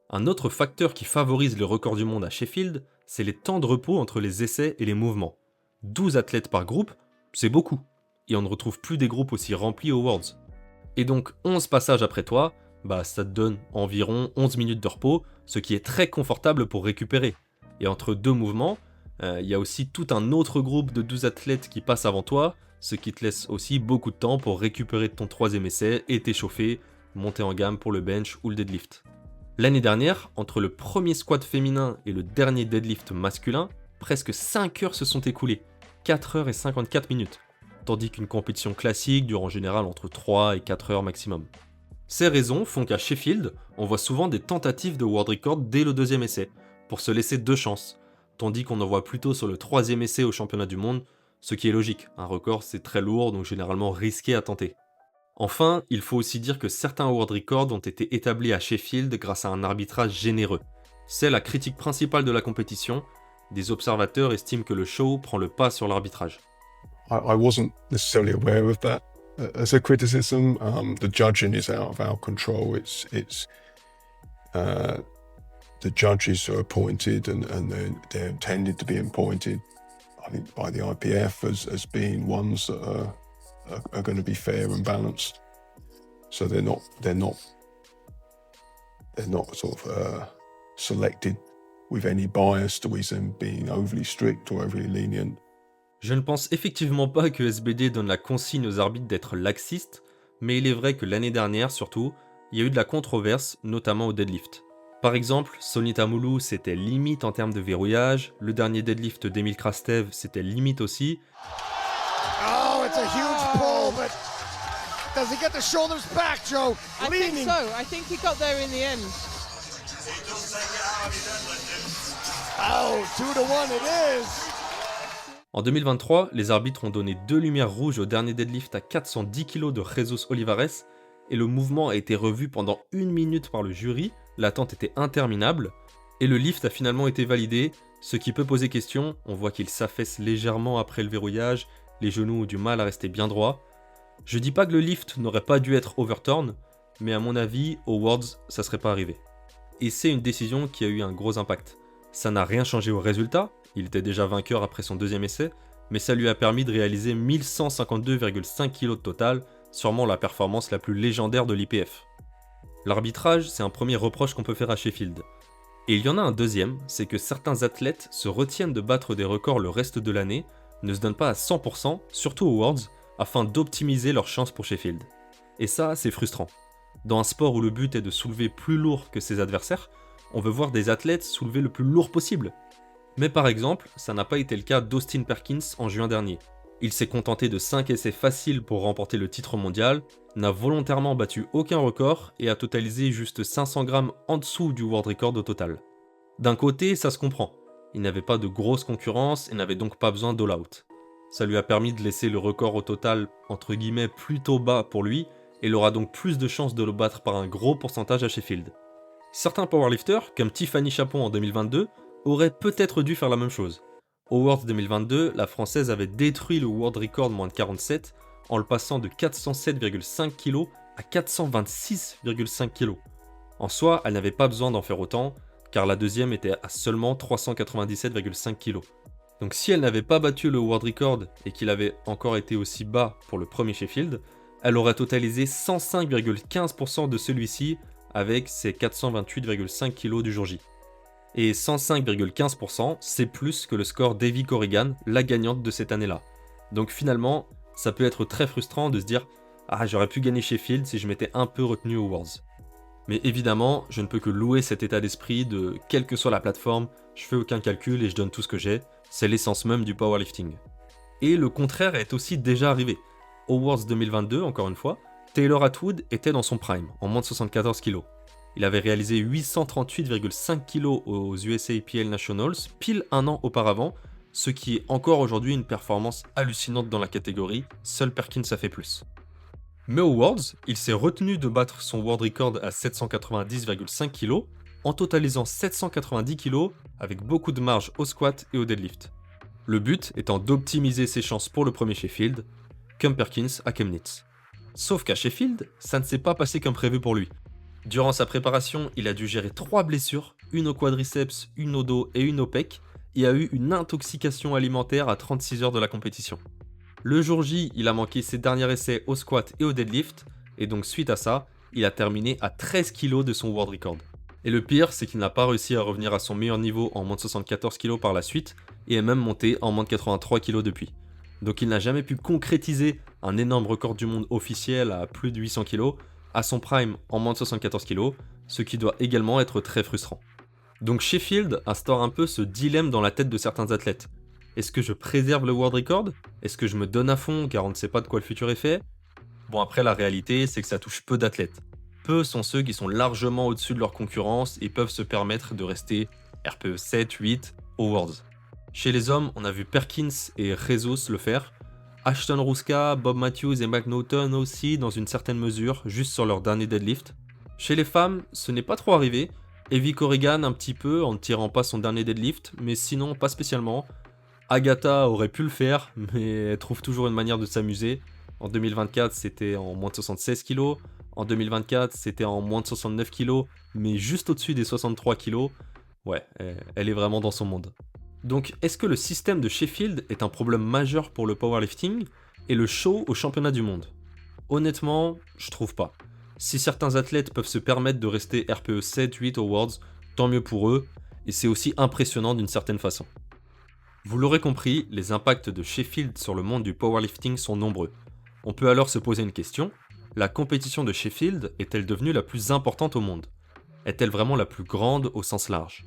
Un autre facteur qui favorise le record du monde à Sheffield, c'est les temps de repos entre les essais et les mouvements. 12 athlètes par groupe, c'est beaucoup, et on ne retrouve plus des groupes aussi remplis aux Worlds. Et donc 11 passages après toi, bah ça te donne environ 11 minutes de repos, ce qui est très confortable pour récupérer. Et entre 2 mouvements, il y a aussi tout un autre groupe de 12 athlètes qui passent avant toi, ce qui te laisse aussi beaucoup de temps pour récupérer ton 3e essai et t'échauffer, monter en gamme pour le bench ou le deadlift. L'année dernière, entre le premier squat féminin et le dernier deadlift masculin, presque 5 heures se sont écoulées, 4 heures et 54 minutes, tandis qu'une compétition classique dure en général entre 3 et 4 heures maximum. Ces raisons font qu'à Sheffield, on voit souvent des tentatives de world record dès le 2e essai, pour se laisser 2 chances, tandis qu'on en voit plutôt sur le 3e essai au championnat du monde, ce qui est logique, un record c'est très lourd donc généralement risqué à tenter. Enfin, il faut aussi dire que certains world records ont été établis à Sheffield grâce à un arbitrage généreux. C'est la critique principale de la compétition, des observateurs estiment que le show prend le pas sur l'arbitrage. I wasn't necessarily aware of that as a criticism. The judging is out of our control. The judges are appointed and they're intended to be appointed, I think, by the IPF as being ones that are going to be fair and balanced. So they're not sort of selected with any bias towards them being overly strict or overly lenient. Je ne pense effectivement pas que SBD donne la consigne aux arbitres d'être laxistes, mais il est vrai que l'année dernière surtout, il y a eu de la controverse, notamment au deadlift. Par exemple, Sonny Tamoulou c'était limite en termes de verrouillage, le dernier deadlift d'Emile Krastev c'était limite aussi. Oh, it's a huge pull, but does he get the shoulders back, Joe? I think so. I think he got there in the end. Oh, 2-1 it is. En 2023, les arbitres ont donné 2 lumières rouges au dernier deadlift à 410 kg de Jesus Olivares, et le mouvement a été revu pendant 1 minute par le jury, l'attente était interminable, et le lift a finalement été validé, ce qui peut poser question, on voit qu'il s'affaisse légèrement après le verrouillage, les genoux ont du mal à rester bien droits. Je dis pas que le lift n'aurait pas dû être overturn, mais à mon avis, aux Worlds, ça serait pas arrivé. Et c'est une décision qui a eu un gros impact. Ça n'a rien changé au résultat, il était déjà vainqueur après son deuxième essai, mais ça lui a permis de réaliser 1152,5 kg de total, sûrement la performance la plus légendaire de l'IPF. L'arbitrage, c'est un premier reproche qu'on peut faire à Sheffield. Et il y en a un deuxième, c'est que certains athlètes se retiennent de battre des records le reste de l'année, ne se donnent pas à 100%, surtout aux Worlds, afin d'optimiser leurs chances pour Sheffield. Et ça, c'est frustrant. Dans un sport où le but est de soulever plus lourd que ses adversaires, on veut voir des athlètes soulever le plus lourd possible. Mais par exemple, ça n'a pas été le cas d'Austin Perkins en juin dernier. Il s'est contenté de 5 essais faciles pour remporter le titre mondial, n'a volontairement battu aucun record et a totalisé juste 500 grammes en dessous du world record au total. D'un côté, ça se comprend. Il n'avait pas de grosse concurrence et n'avait donc pas besoin d'all-out. Ça lui a permis de laisser le record au total entre guillemets plutôt bas pour lui et il aura donc plus de chances de le battre par un gros pourcentage à Sheffield. Certains powerlifters, comme Tiffany Chapon en 2022, auraient peut-être dû faire la même chose. Au Worlds 2022, la française avait détruit le world record moins de 47 en le passant de 407,5 kg à 426,5 kg. En soi, elle n'avait pas besoin d'en faire autant, car la deuxième était à seulement 397,5 kg. Donc si elle n'avait pas battu le world record et qu'il avait encore été aussi bas pour le premier Sheffield, elle aurait totalisé 105,15% de celui-ci avec ses 428,5 kg du jour J. Et 105,15%, c'est plus que le score d'Evie Corrigan, la gagnante de cette année-là. Donc finalement, ça peut être très frustrant de se dire « Ah, j'aurais pu gagner Sheffield si je m'étais un peu retenu aux Worlds ». Mais évidemment, je ne peux que louer cet état d'esprit de « Quelle que soit la plateforme, je fais aucun calcul et je donne tout ce que j'ai ». C'est l'essence même du powerlifting. Et le contraire est aussi déjà arrivé. Au Worlds 2022, encore une fois, Taylor Atwood était dans son prime, en moins de 74 kg. Il avait réalisé 838,5 kg aux USAPL Nationals, pile un an auparavant, ce qui est encore aujourd'hui une performance hallucinante dans la catégorie, seul Perkins a fait plus. Mais aux Worlds, il s'est retenu de battre son world record à 790,5 kg, en totalisant 790 kg avec beaucoup de marge au squat et au deadlift. Le but étant d'optimiser ses chances pour le premier Sheffield, comme Perkins à Chemnitz. Sauf qu'à Sheffield, ça ne s'est pas passé comme prévu pour lui. Durant sa préparation, il a dû gérer 3 blessures, une au quadriceps, une au dos et une au pec, et a eu une intoxication alimentaire à 36 heures de la compétition. Le jour J, il a manqué ses derniers essais au squat et au deadlift, et donc suite à ça, il a terminé à 13 kg de son world record. Et le pire, c'est qu'il n'a pas réussi à revenir à son meilleur niveau en moins de 74 kg par la suite, et est même monté en moins de 83 kg depuis. Donc il n'a jamais pu concrétiser un énorme record du monde officiel à plus de 800 kg, à son prime en moins de 74 kg, ce qui doit également être très frustrant. Donc Sheffield instaure un peu ce dilemme dans la tête de certains athlètes. Est-ce que je préserve le world record ? Est-ce que je me donne à fond car on ne sait pas de quoi le futur est fait ? Bon après la réalité c'est que ça touche peu d'athlètes. Peu sont ceux qui sont largement au-dessus de leur concurrence et peuvent se permettre de rester RPE 7, 8 aux Worlds. Chez les hommes, on a vu Perkins et Jesus le faire, Ashton Rouska, Bob Matthews et McNaughton aussi dans une certaine mesure, juste sur leur dernier deadlift. Chez les femmes, ce n'est pas trop arrivé, Evie Corrigan un petit peu en ne tirant pas son dernier deadlift, mais sinon pas spécialement. Agatha aurait pu le faire, mais elle trouve toujours une manière de s'amuser. En 2024, c'était en moins de 76 kg, en 2024, c'était en moins de 69 kg, mais juste au-dessus des 63 kg. Ouais, elle est vraiment dans son monde. Donc, est-ce que le système de Sheffield est un problème majeur pour le powerlifting et le show au championnat du monde ? Honnêtement, je trouve pas. Si certains athlètes peuvent se permettre de rester RPE 7-8 au Worlds, tant mieux pour eux, et c'est aussi impressionnant d'une certaine façon. Vous l'aurez compris, les impacts de Sheffield sur le monde du powerlifting sont nombreux. On peut alors se poser une question, la compétition de Sheffield est-elle devenue la plus importante au monde ? Est-elle vraiment la plus grande au sens large ?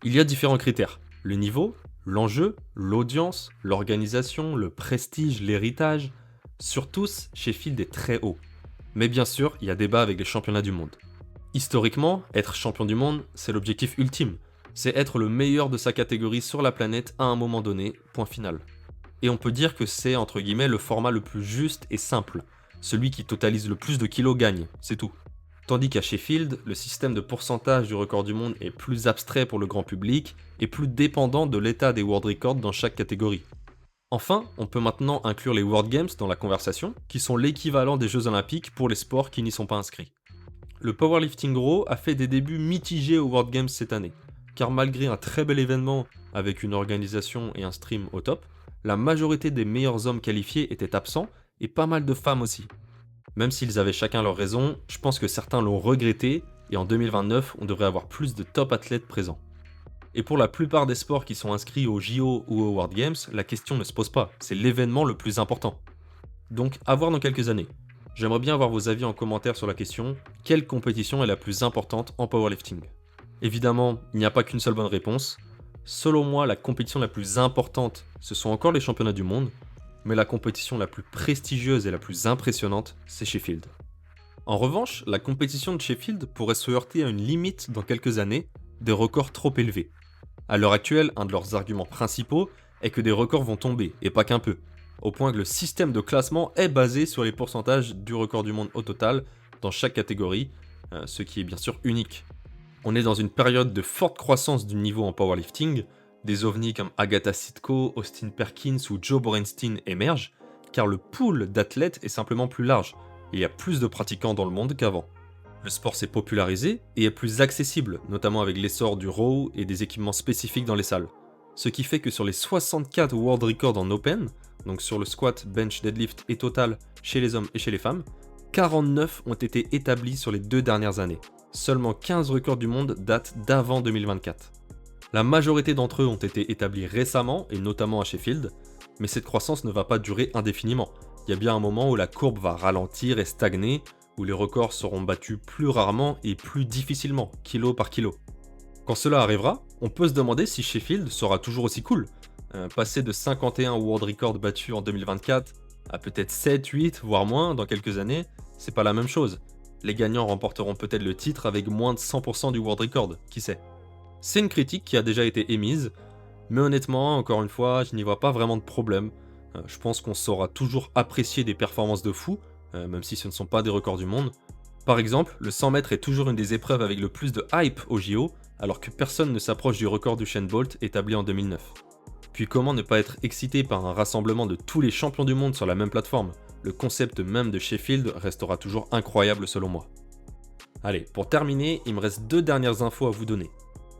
Il y a différents critères. Le niveau, l'enjeu, l'audience, l'organisation, le prestige, l'héritage. Sur tous, Sheffield est très haut. Mais bien sûr, il y a débat avec les championnats du monde. Historiquement, être champion du monde, c'est l'objectif ultime. C'est être le meilleur de sa catégorie sur la planète à un moment donné, point final. Et on peut dire que c'est, entre guillemets, le format le plus juste et simple. Celui qui totalise le plus de kilos gagne, c'est tout. Tandis qu'à Sheffield, le système de pourcentage du record du monde est plus abstrait pour le grand public et plus dépendant de l'état des world records dans chaque catégorie. Enfin, on peut maintenant inclure les World Games dans la conversation, qui sont l'équivalent des Jeux Olympiques pour les sports qui n'y sont pas inscrits. Le Powerlifting Raw a fait des débuts mitigés aux World Games cette année, car malgré un très bel événement avec une organisation et un stream au top, la majorité des meilleurs hommes qualifiés étaient absents et pas mal de femmes aussi. Même s'ils avaient chacun leurs raisons, je pense que certains l'ont regretté et en 2029, on devrait avoir plus de top athlètes présents. Et pour la plupart des sports qui sont inscrits aux JO ou aux World Games, la question ne se pose pas, c'est l'événement le plus important. Donc à voir dans quelques années. J'aimerais bien avoir vos avis en commentaire sur la question, quelle compétition est la plus importante en powerlifting ? Évidemment, il n'y a pas qu'une seule bonne réponse. Selon moi, la compétition la plus importante, ce sont encore les championnats du monde, mais la compétition la plus prestigieuse et la plus impressionnante, c'est Sheffield. En revanche, la compétition de Sheffield pourrait se heurter à une limite dans quelques années, des records trop élevés. À l'heure actuelle, un de leurs arguments principaux est que des records vont tomber, et pas qu'un peu, au point que le système de classement est basé sur les pourcentages du record du monde au total dans chaque catégorie, ce qui est bien sûr unique. On est dans une période de forte croissance du niveau en powerlifting, des ovnis comme Agatha Sitko, Austin Perkins ou Joe Borenstein émergent, car le pool d'athlètes est simplement plus large, il y a plus de pratiquants dans le monde qu'avant. Le sport s'est popularisé et est plus accessible, notamment avec l'essor du row et des équipements spécifiques dans les salles. Ce qui fait que sur les 64 world records en open, donc sur le squat, bench, deadlift et total chez les hommes et chez les femmes, 49 ont été établis sur les 2 dernières années. Seulement 15 records du monde datent d'avant 2024. La majorité d'entre eux ont été établis récemment, et notamment à Sheffield, mais cette croissance ne va pas durer indéfiniment. Il y a bien un moment où la courbe va ralentir et stagner, où les records seront battus plus rarement et plus difficilement, kilo par kilo. Quand cela arrivera, on peut se demander si Sheffield sera toujours aussi cool. Passer de 51 world records battus en 2024 à peut-être 7, 8, voire moins dans quelques années, c'est pas la même chose. Les gagnants remporteront peut-être le titre avec moins de 100% du world record, qui sait. C'est une critique qui a déjà été émise, mais honnêtement, encore une fois, je n'y vois pas vraiment de problème. Je pense qu'on saura toujours apprécier des performances de fou, même si ce ne sont pas des records du monde. Par exemple, le 100 mètres est toujours une des épreuves avec le plus de hype au JO, alors que personne ne s'approche du record du Usain Bolt établi en 2009. Puis comment ne pas être excité par un rassemblement de tous les champions du monde sur la même plateforme ? Le concept même de Sheffield restera toujours incroyable selon moi. Allez, pour terminer, il me reste 2 dernières infos à vous donner.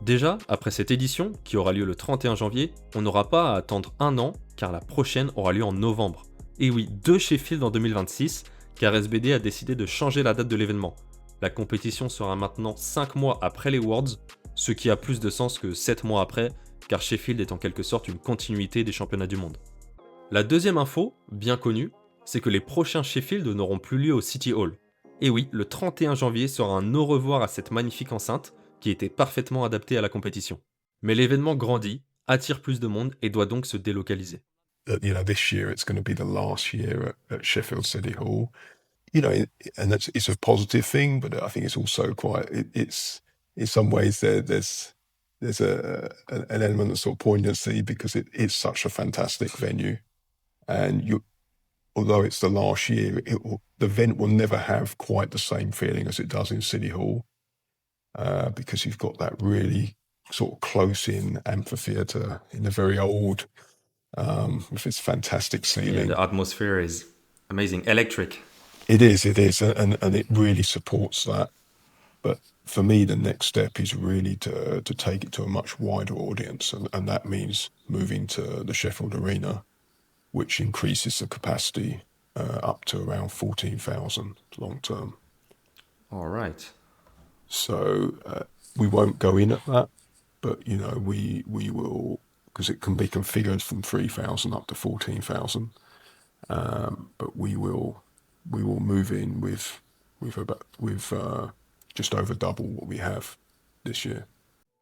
Déjà, après cette édition, qui aura lieu le 31 janvier, on n'aura pas à attendre 1 an, car la prochaine aura lieu en novembre. Et oui, 2 Sheffield en 2026, car SBD a décidé de changer la date de l'événement. La compétition sera maintenant 5 mois après les Worlds, ce qui a plus de sens que 7 mois après, car Sheffield est en quelque sorte une continuité des championnats du monde. La deuxième info, bien connue, c'est que les prochains Sheffield n'auront plus lieu au City Hall. Et oui, le 31 janvier sera un au revoir à cette magnifique enceinte, qui était parfaitement adaptée à la compétition. Mais l'événement grandit, attire plus de monde et doit donc se délocaliser. This year it's going to be the last year at Sheffield City Hall. And it's a positive thing, but I think it's also quite. It's in some ways there's there's an element of sort of poignancy because it is such a fantastic venue, and although it's the last year, the event will never have quite the same feeling as it does in City Hall, because you've got that really sort of close-in amphitheatre in a very old, with its fantastic ceiling. Yeah, the atmosphere is amazing, electric. It is, and it really supports that. But for me, the next step is really to take it to a much wider audience, and that means moving to the Sheffield Arena, which increases the capacity up to around 14,000 long term. All right. So we won't go in at that, but we will, because it can be configured from 3,000 up to 14,000. But we will move in with just over double what we have this year.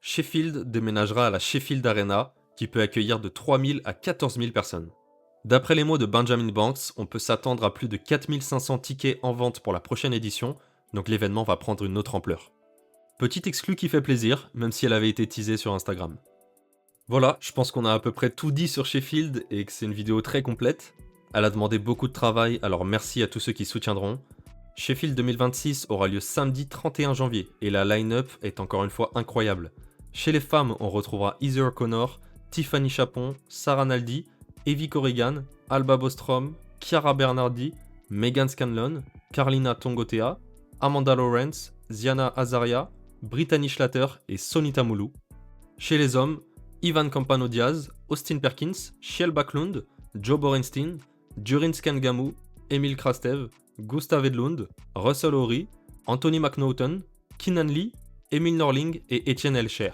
Sheffield déménagera à la Sheffield Arena, qui peut accueillir de 3 000 à 14 000 personnes. D'après les mots de Benjamin Banks, on peut s'attendre à plus de 4 500 tickets en vente pour la prochaine édition, donc l'événement va prendre une autre ampleur. Petite exclue qui fait plaisir, même si elle avait été teasée sur Instagram. Voilà, je pense qu'on a à peu près tout dit sur Sheffield et que c'est une vidéo très complète. Elle a demandé beaucoup de travail, alors merci à tous ceux qui soutiendront. Sheffield 2026 aura lieu samedi 31 janvier et la line-up est encore une fois incroyable. Chez les femmes, on retrouvera Heather O'Connor, Tiffany Chapon, Sarah Naldi, Evie Corrigan, Alba Bostrom, Chiara Bernardi, Megan Scanlon, Carlina Tongotea, Amanda Lawrence, Ziana Azaria, Brittany Schlatter et Sonita Moulou. Chez les hommes, Ivan Campano Diaz, Austin Perkins, Shiel Backlund, Joe Borenstein, Durin Scangamou, Emil Krastev, Gustav Edlund, Russell Horry, Anthony McNaughton, Keenan Lee, Emil Norling et Etienne Elcher.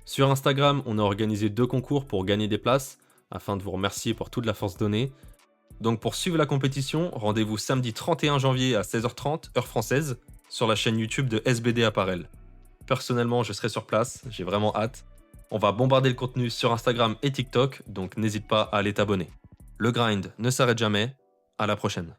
Sur Instagram, on a organisé 2 concours pour gagner des places, afin de vous remercier pour toute la force donnée. Donc pour suivre la compétition, rendez-vous samedi 31 janvier à 16h30, heure française, sur la chaîne YouTube de SBD Apparel. Personnellement, je serai sur place, j'ai vraiment hâte. On va bombarder le contenu sur Instagram et TikTok, donc n'hésite pas à aller t'abonner. Le grind ne s'arrête jamais, à la prochaine.